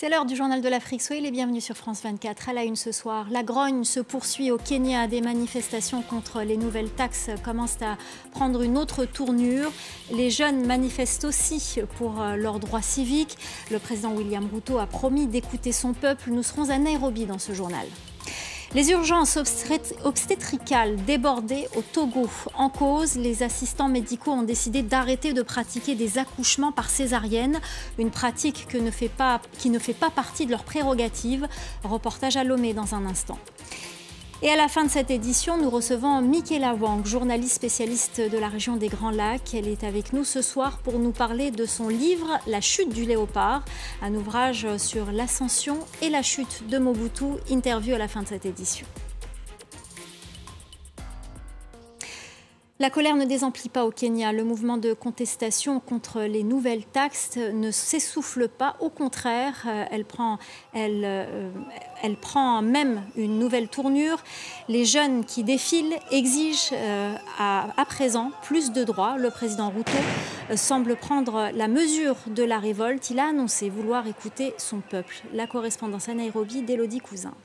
C'est l'heure du journal de l'Afrique. Soyez les bienvenus sur France 24. À la une ce soir, la grogne se poursuit au Kenya. Des manifestations contre les nouvelles taxes commencent à prendre une autre tournure. Les jeunes manifestent aussi pour leurs droits civiques. Le président William Ruto a promis d'écouter son peuple. Nous serons à Nairobi dans ce journal. Les urgences obstétricales débordées au Togo. En cause, les assistants médicaux ont décidé d'arrêter de pratiquer des accouchements par césarienne, une pratique qui ne fait pas partie de leurs prérogatives. Reportage à Lomé dans un instant. Et à la fin de cette édition, nous recevons Michaela Wang, journaliste spécialiste de la région des Grands Lacs. Elle est avec nous ce soir pour nous parler de son livre « La chute du léopard », un ouvrage sur l'ascension et la chute de Mobutu. Interview à la fin de cette édition. La colère ne désemplit pas au Kenya. Le mouvement de contestation contre les nouvelles taxes ne s'essouffle pas. Au contraire, elle prend même une nouvelle tournure. Les jeunes qui défilent exigent à présent plus de droits. Le président Ruto semble prendre la mesure de la révolte. Il a annoncé vouloir écouter son peuple. La correspondance à Nairobi d'Élodie Cousin.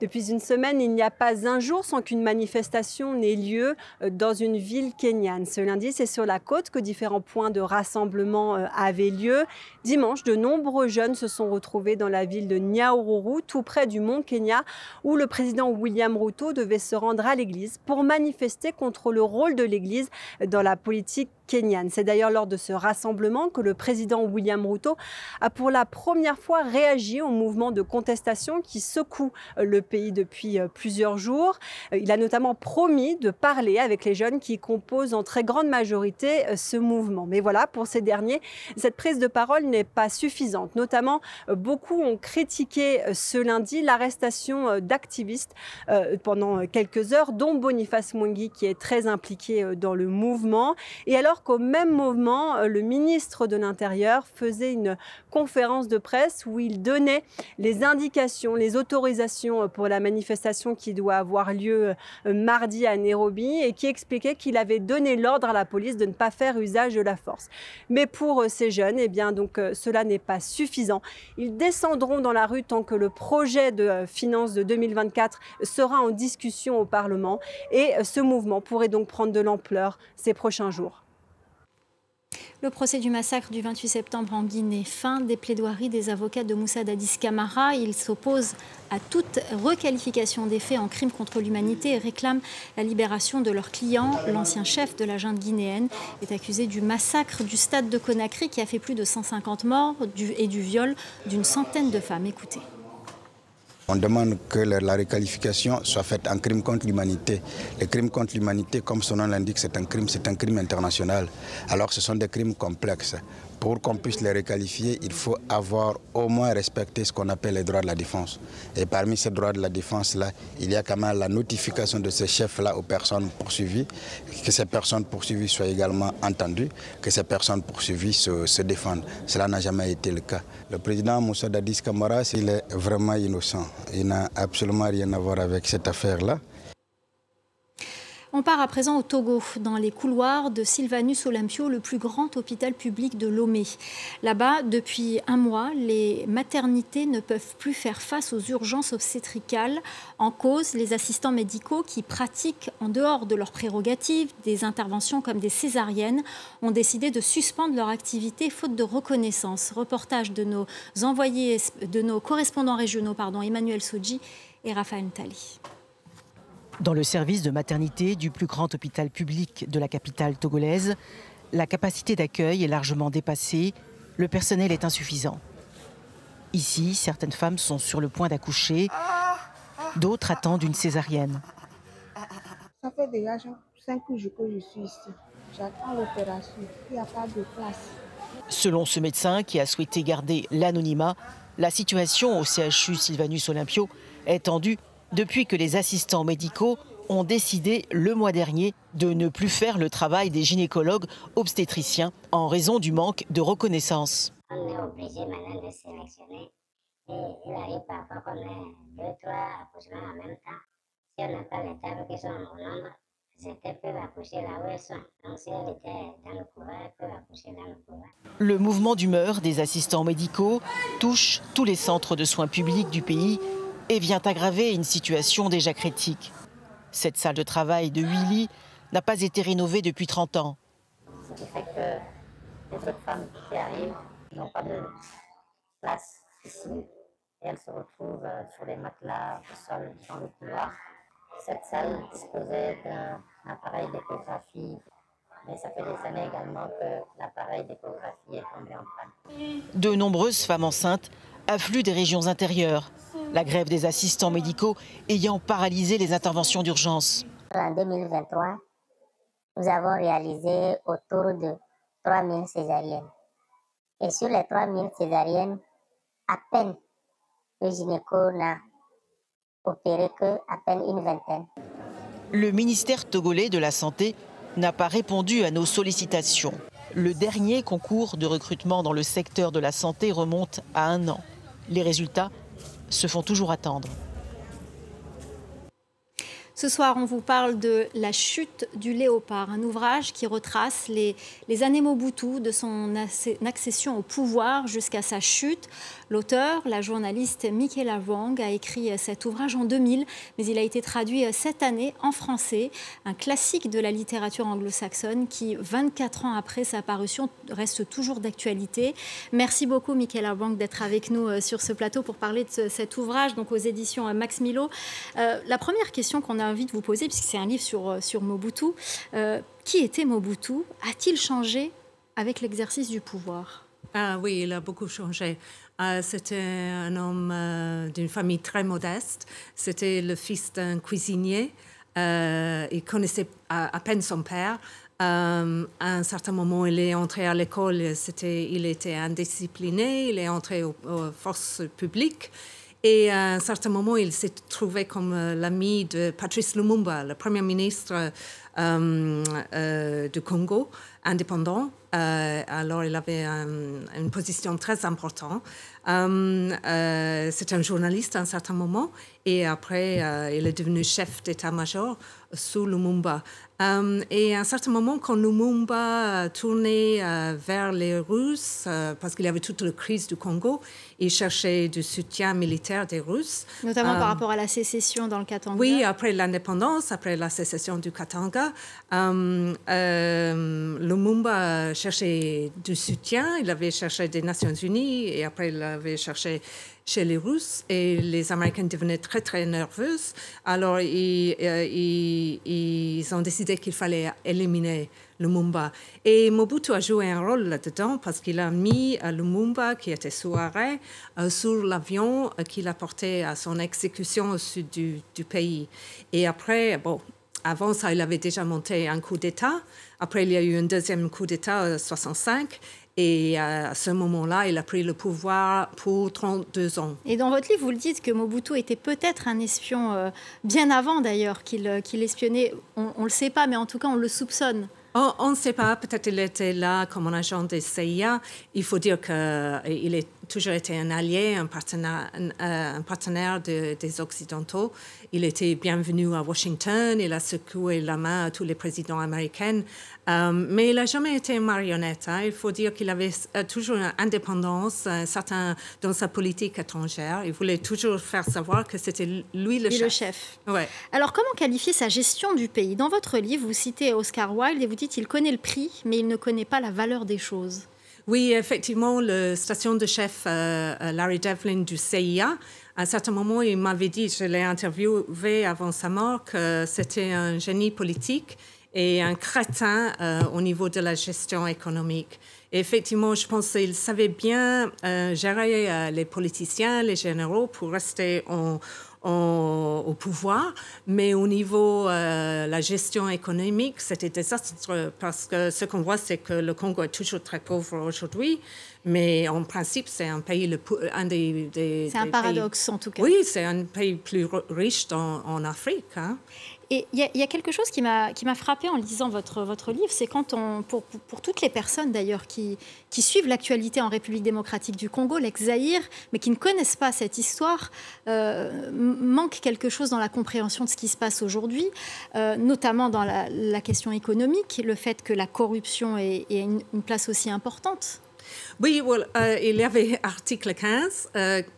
Depuis une semaine, il n'y a pas un jour sans qu'une manifestation n'ait lieu dans une ville kenyane. Ce lundi, c'est sur la côte que différents points de rassemblement avaient lieu. Dimanche, de nombreux jeunes se sont retrouvés dans la ville de Nyahururu, tout près du mont Kenya, où le président William Ruto devait se rendre à l'église pour manifester contre le rôle de l'église dans la politique kenyane. C'est d'ailleurs lors de ce rassemblement que le président William Ruto a pour la première fois réagi au mouvement de contestation qui secoue le pays depuis plusieurs jours. Il a notamment promis de parler avec les jeunes qui composent en très grande majorité ce mouvement. Mais voilà, pour ces derniers, cette prise de parole n'est pas suffisante. Notamment, beaucoup ont critiqué ce lundi l'arrestation d'activistes pendant quelques heures, dont Boniface Mwangi, qui est très impliqué dans le mouvement. Et alors qu'au même moment, le ministre de l'Intérieur faisait une conférence de presse où il donnait les indications, les autorisations pour la manifestation qui doit avoir lieu mardi à Nairobi et qui expliquait qu'il avait donné l'ordre à la police de ne pas faire usage de la force. Mais pour ces jeunes, eh bien, donc, cela n'est pas suffisant. Ils descendront dans la rue tant que le projet de finances de 2024 sera en discussion au Parlement et ce mouvement pourrait donc prendre de l'ampleur ces prochains jours. Le procès du massacre du 28 septembre en Guinée. Fin des plaidoiries des avocats de Moussa Dadis Camara. Ils s'opposent à toute requalification des faits en crime contre l'humanité et réclament la libération de leur client. L'ancien chef de la junte guinéenne est accusé du massacre du stade de Conakry qui a fait plus de 150 morts et du viol d'une centaine de femmes. Écoutez. On demande que la requalification soit faite en crime contre l'humanité. Le crime contre l'humanité, comme son nom l'indique, c'est un crime international. Alors ce sont des crimes complexes. Pour qu'on puisse les requalifier, il faut avoir au moins respecté ce qu'on appelle les droits de la défense. Et parmi ces droits de la défense-là, il y a quand même la notification de ces chefs-là aux personnes poursuivies, que ces personnes poursuivies soient également entendues, que ces personnes poursuivies se défendent. Cela n'a jamais été le cas. Le président Moussa Dadis Camara, il est vraiment innocent. Il n'a absolument rien à voir avec cette affaire-là. On part à présent au Togo, dans les couloirs de Sylvanus Olympio, le plus grand hôpital public de Lomé. Là-bas, depuis un mois, les maternités ne peuvent plus faire face aux urgences obstétricales. En cause, les assistants médicaux qui pratiquent en dehors de leurs prérogatives des interventions comme des césariennes ont décidé de suspendre leur activité faute de reconnaissance. Reportage de nos correspondants régionaux, Emmanuel Soji et Raphaël Tali. Dans le service de maternité du plus grand hôpital public de la capitale togolaise, la capacité d'accueil est largement dépassée, le personnel est insuffisant. Ici, certaines femmes sont sur le point d'accoucher, d'autres attendent une césarienne. Ça fait déjà 5 jours que je suis ici. J'attends l'opération, il n'y a pas de place. Selon ce médecin qui a souhaité garder l'anonymat, la situation au CHU Sylvanus Olympio est tendue depuis que les assistants médicaux ont décidé le mois dernier de ne plus faire le travail des gynécologues obstétriciens en raison du manque de reconnaissance. On est obligé maintenant de sélectionner et il arrive parfois qu'on ait 2-3 accouchements en même temps. Si on n'a pas les tables qui sont au nombre, C'était peuvent accoucher là où elles sont. Donc si elles étaient dans le pouvoir, elles peuvent accoucher dans le pouvoir. Le mouvement d'humeur des assistants médicaux touche tous les centres de soins publics du pays et vient aggraver une situation déjà critique. Cette salle de travail de 8 lits n'a pas été rénovée depuis 30 ans. Ce qui fait que les autres femmes qui arrivent n'ont pas de place ici. Et elles se retrouvent sur les matelas au sol dans le couloir. Cette salle disposait d'un appareil d'échographie, mais ça fait des années également que l'appareil d'échographie est tombé en panne. De nombreuses femmes enceintes affluent des régions intérieures, la grève des assistants médicaux ayant paralysé les interventions d'urgence. En 2023, nous avons réalisé autour de 3000 césariennes. Et sur les 3000 césariennes, à peine le gynéco n'a opéré qu'à peine une vingtaine. Le ministère togolais de la Santé n'a pas répondu à nos sollicitations. Le dernier concours de recrutement dans le secteur de la santé remonte à 1 an. Les résultats se font toujours attendre. Ce soir, on vous parle de La chute du léopard, un ouvrage qui retrace les années Mobutu, de son accession au pouvoir jusqu'à sa chute. L'auteur, la journaliste Michaela Wrong, a écrit cet ouvrage en 2000, mais il a été traduit cette année en français, un classique de la littérature anglo-saxonne qui, 24 ans après sa parution, reste toujours d'actualité. Merci beaucoup, Michaela Wrong, d'être avec nous sur ce plateau pour parler de cet ouvrage, donc aux éditions Max Milo. La première question qu'on a envie de vous poser, puisque c'est un livre sur Mobutu, qui était Mobutu? A-t-il changé avec l'exercice du pouvoir? Ah oui, il a beaucoup changé. C'était un homme d'une famille très modeste. C'était le fils d'un cuisinier. Il connaissait à peine son père. À un certain moment, il est entré à l'école. Il était indiscipliné. Il est entré aux forces publiques. Et à un certain moment, il s'est trouvé comme l'ami de Patrice Lumumba, le premier ministre du Congo, indépendant. Alors, il avait une position très importante. C'est un journaliste à un certain moment. Et après, il est devenu chef d'état-major sous Lumumba. Et à un certain moment, quand Lumumba tournait vers les Russes, parce qu'il y avait toute la crise du Congo, il cherchait du soutien militaire des Russes. Notamment par rapport à la sécession dans le Katanga. Oui, après l'indépendance, après la sécession du Katanga, Lumumba cherchait du soutien. Il avait cherché des Nations Unies et après il avait cherché chez les Russes et les Américains devenaient très, très nerveux. Alors, ils ont décidé qu'il fallait éliminer Lumumba. Et Mobutu a joué un rôle là-dedans parce qu'il a mis Lumumba, qui était sous arrêt, sur l'avion qu'il a porté à son exécution au sud du pays. Et après, bon, avant ça, il avait déjà monté un coup d'État. Après, il y a eu un deuxième coup d'État en 1965. Et à ce moment-là, il a pris le pouvoir pour 32 ans. Et dans votre livre, vous le dites que Mobutu était peut-être un espion, bien avant d'ailleurs qu'il espionnait. On ne le sait pas, mais en tout cas, on le soupçonne. On ne sait pas, peut-être il était là comme un agent de CIA. Il faut dire qu'il a toujours été un allié, un partenaire des Occidentaux. Il était bienvenu à Washington, il a secoué la main à tous les présidents américains. Mais il n'a jamais été une marionnette. Il faut dire qu'il avait toujours une indépendance dans sa politique étrangère. Il voulait toujours faire savoir que c'était lui le chef. Ouais. Alors, comment qualifier sa gestion du pays? Dans votre livre, vous citez Oscar Wilde et vous dites qu'il connaît le prix, mais il ne connaît pas la valeur des choses. Oui, effectivement, le station de chef Larry Devlin du CIA, à un certain moment, il m'avait dit, je l'ai interviewé avant sa mort, que c'était un génie politique et un crétin au niveau de la gestion économique. Et effectivement, je pense qu'il savait bien gérer les politiciens, les généraux pour rester au pouvoir, mais au niveau la gestion économique, c'était désastreux parce que ce qu'on voit, c'est que le Congo est toujours très pauvre aujourd'hui, mais en principe, c'est un pays, c'est un paradoxe, en tout cas. Oui, c'est un pays plus riche en Afrique. Hein. Et il y a quelque chose qui m'a frappée en lisant votre livre, c'est quand pour toutes les personnes d'ailleurs qui suivent l'actualité en République démocratique du Congo, l'ex-Zaïre, mais qui ne connaissent pas cette histoire, manque quelque chose dans la compréhension de ce qui se passe aujourd'hui, notamment dans la question économique, le fait que la corruption ait une place aussi importante. Oui, il y avait article 15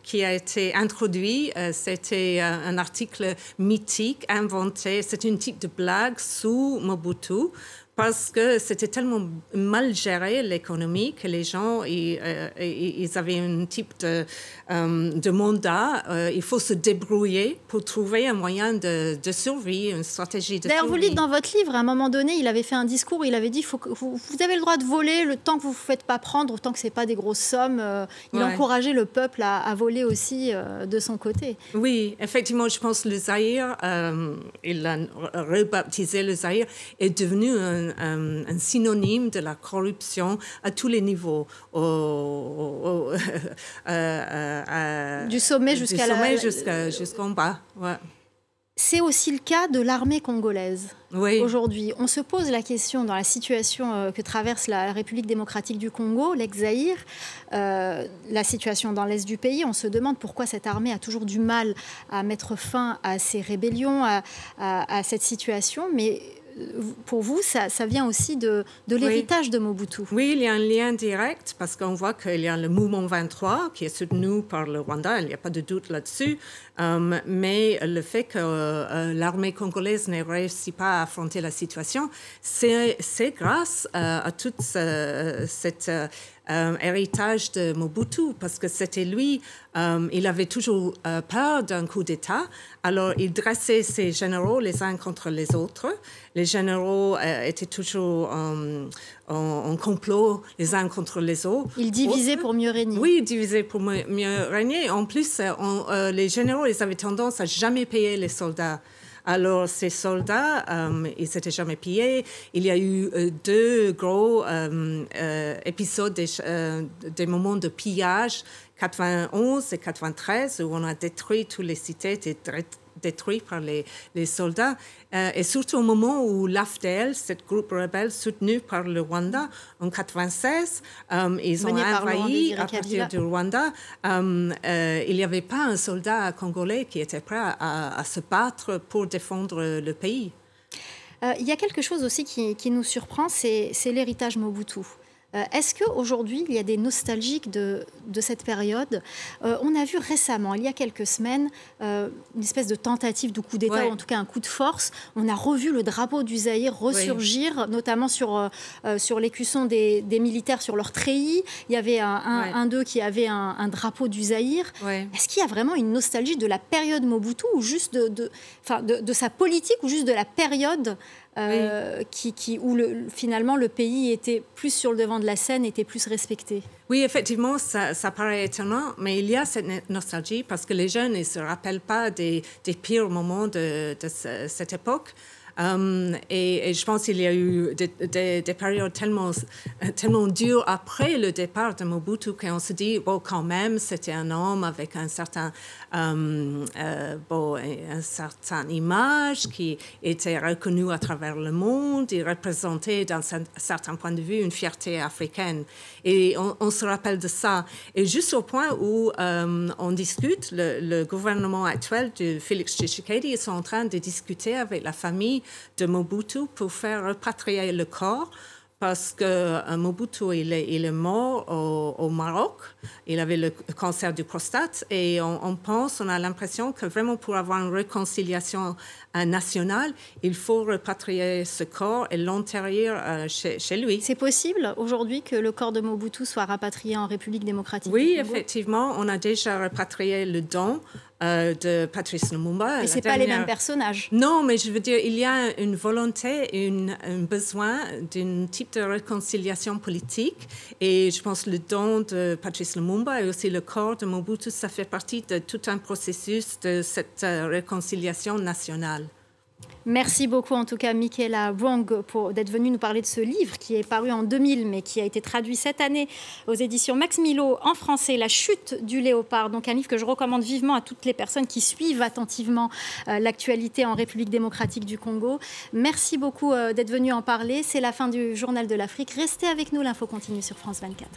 qui a été introduit. C'était un article mythique, inventé. C'est une type de blague sous Mobutu, parce que c'était tellement mal géré l'économie que les gens ils avaient un type de mandat. Il faut se débrouiller pour trouver un moyen de survie, une stratégie de survie. D'ailleurs, vous le dites dans votre livre, à un moment donné, il avait fait un discours, il avait dit vous avez le droit de voler le temps que vous ne vous faites pas prendre, tant que ce n'est pas des grosses sommes. Il encourageait le peuple à voler aussi de son côté. Oui, effectivement, je pense que le Zaïre, il a rebaptisé le Zaïre, est devenu un synonyme de la corruption à tous les niveaux. Du sommet jusqu'en bas. Ouais. C'est aussi le cas de l'armée congolaise. Oui. Aujourd'hui, on se pose la question dans la situation que traverse la République démocratique du Congo, l'ex-Zaïre, la situation dans l'est du pays. On se demande pourquoi cette armée a toujours du mal à mettre fin à ces rébellions, à cette situation. Mais pour vous, ça vient aussi de l'héritage de Mobutu. Oui, il y a un lien direct parce qu'on voit qu'il y a le mouvement 23 qui est soutenu par le Rwanda, il n'y a pas de doute là-dessus, mais le fait que l'armée congolaise n'ait réussi pas à affronter la situation, c'est grâce à tout cet héritage de Mobutu, parce que c'était lui, il avait toujours peur d'un coup d'État, alors il dressait ses généraux les uns contre les autres. Les généraux étaient toujours en complot les uns contre les autres. Il divisait pour mieux régner. Oui, il divisait pour mieux régner. En plus, les généraux, ils avaient tendance à jamais payer les soldats. Alors, ces soldats, ils n'étaient jamais pillés. Il y a eu deux gros épisodes, des moments de pillage, 91 et 93, où on a détruit toutes les cités, détruites par les soldats. Et surtout au moment où l'AFDL, cette groupe rebelle soutenu par le Rwanda, en 96, ils ont envahi à partir du Rwanda. Il n'y avait pas un soldat congolais qui était prêt à se battre pour défendre le pays. Il y a quelque chose aussi qui nous surprend, c'est l'héritage Mobutu. Est-ce qu'aujourd'hui, il y a des nostalgiques de cette période? On a vu récemment, il y a quelques semaines, une espèce de tentative de coup d'État, ou en tout cas un coup de force. On a revu le drapeau du Zaïre ressurgir, notamment sur l'écusson des militaires sur leur treillis. Il y avait un d'eux qui avait un drapeau du Zaïre. Est-ce qu'il y a vraiment une nostalgie de la période Mobutu, ou juste de sa politique, ou juste de la période où finalement le pays était plus sur le devant de la scène, était plus respecté? Oui, effectivement, ça paraît étonnant, mais il y a cette nostalgie parce que les jeunes ne se rappellent pas des pires moments de cette époque. Et je pense qu'il y a eu des périodes tellement dures après le départ de Mobutu qu'on se dit, bon, quand même, c'était un homme avec une certaine image qui était reconnue à travers le monde. Il représentait, d'un certain point de vue, une fierté africaine. Et on se rappelle de ça. Et juste au point où on discute, le gouvernement actuel de Félix Tshisekedi, ils sont en train de discuter avec la famille de Mobutu pour faire repatrier le corps, parce que Mobutu il est mort au Maroc. Il avait le cancer du prostate et on a l'impression que vraiment pour avoir une réconciliation nationale, il faut repatrier ce corps et l'enterrer chez lui. C'est possible aujourd'hui que le corps de Mobutu soit rapatrié en République démocratique? Oui, effectivement, on a déjà repatrié le don de Patrice Lumumba. Mais ce n'est pas les mêmes personnages. Non, mais je veux dire, il y a une volonté, un besoin d'un type de réconciliation politique. Et je pense que le don de Patrice Lumumba et aussi le corps de Mobutu, ça fait partie de tout un processus de cette réconciliation nationale. Merci beaucoup en tout cas Michaela Wrong d'être venue nous parler de ce livre qui est paru en 2000 mais qui a été traduit cette année aux éditions Max Milo en français, La chute du léopard. Donc un livre que je recommande vivement à toutes les personnes qui suivent attentivement l'actualité en République démocratique du Congo. Merci beaucoup d'être venue en parler. C'est la fin du Journal de l'Afrique. Restez avec nous, l'info continue sur France 24.